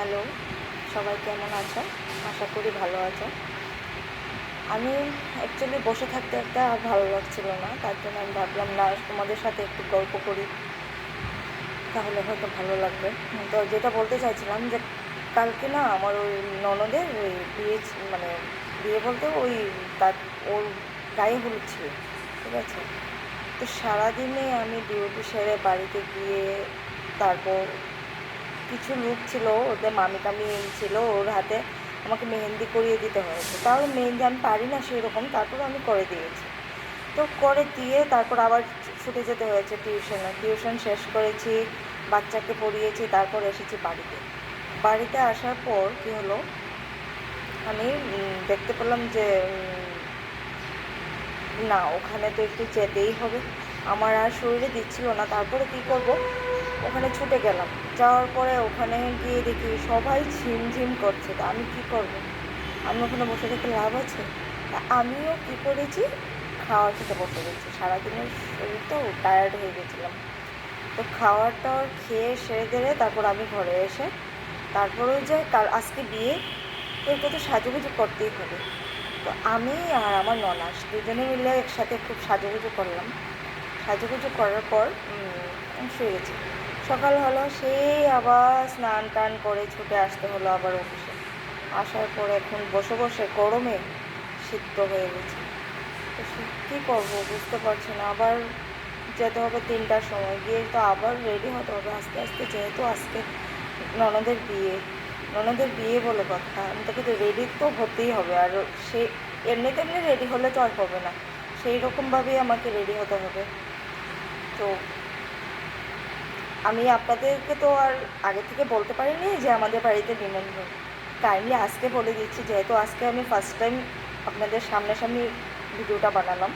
Hello, সবাই কেমন আছো? আশা করি ভালো আছো। আমি অ্যাকচুয়ালি বসে থাকতে একটা ভালো লাগছিল না, তার জন্য আমি ভাবলাম না তোমাদের সাথে একটু গল্প করি, তাহলে হয়তো ভালো লাগবে। তো যেটা বলতে চাইছিলাম যে কালকে না আমার ওই ননদের ওই বিয়ে মানে বিয়ে বলতে ওই তার ওর গায়ে হলুদ ছিল, ঠিক আছে। তো সারাদিনে আমি ডিউটি সেরে বাড়িতে গিয়ে তারপর কিছু লোক ছিল, ওদের মামি টামি ছিল, ওর হাতে আমাকে মেহেন্দি করিয়ে দিতে হয়েছে। তাও মেহেন্দি আমি পারি না সেই রকম, তারপরও আমি করে দিয়েছি। তো করে দিয়ে তারপর আবার ছুটে যেতে হয়েছে টিউশন শেষ করেছি, বাচ্চাকে পড়িয়েছি, তারপর এসেছি বাড়িতে। বাড়িতে আসার পর কী হলো, আমি দেখতে পেলাম যে না, ওখানে তো একটু যেতেই হবে, আমার আর শরীরে দিচ্ছিল না। তারপরে কী করব, ওখানে ছুটে গেলাম। যাওয়ার পরে ওখানে গিয়ে দেখি সবাই ঝিমঝিম করছে। তা আমি কী করব, আমি ওখানে বসে থেকে লাভ আছে? তা আমিও কী করেছি, খাওয়ার খেতে বসে গেছি। সারাদিনের শরীর তো টায়ার্ড হয়ে গেছিলাম। তো খাওয়ার টাওয়ার খেয়ে সেরে দেরে তারপর আমি ঘরে এসে তারপর ওই যে আজকে বিয়ে, তো এটা তো সাজুগুজু করতেই হবে। তো আমি আর আমার ননাস দুজনে মিলে একসাথে খুব সাজুগুজু করলাম। সাজুগুজু করার পর শুয়ে গেছি। সকাল হলো, সেই আবার স্নান টান করে ছুটে আসতে হলো আবার অফিসে। আসার পর এখন বসে বসে গরমে সিদ্ধ হয়ে গেছে। তো কী করবো বুঝতে পারছি না। আবার যেতে হবে 3টার সময়, গিয়ে তো আবার রেডি হতে হবে আস্তে আস্তে, যেহেতু আজকে ননদের বিয়ে। ননদের বিয়ে বলে কথা, আমি তাকে তো রেডি তো হতেই হবে। আর সে এমনি তেমনি রেডি হলে তো আর হবে না, সেই রকমভাবেই আমাকে রেডি হতে হবে। তো আমি আপনাদেরকে তো আর আগে থেকে বলতে পারিনি যে আমাদের বাড়িতে নিমন্ত্রণ। কাইন্ডলি আজকে বলে দিচ্ছি, যেহেতু আজকে আমি ফার্স্ট টাইম আপনাদের সামনাসামনি ভিডিওটা বানালাম।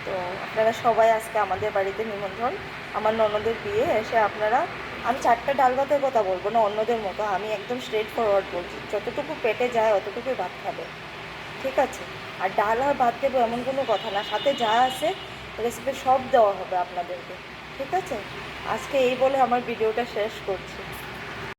তো আপনারা সবাই আজকে আমাদের বাড়িতে নিমন্ত্রণ, আমার ননদের বিয়ে। এসে আপনারা, আমি 4টা ডাল ভাতের কথা বলবো না অন্যদের মতো, আমি একদম স্ট্রেট ফরওয়ার্ড বলছি, যতটুকু পেটে যায় অতটুকুই ভাত খাবে, ঠিক আছে। আর ডাল আর ভাত দেবো এমন কোনো কথা না, সাথে যা আছে রেসিপি সব দেওয়া হবে আপনাদেরকে, ঠিক আছে। আজকে এই বলে আমার ভিডিওটা শেষ করছি।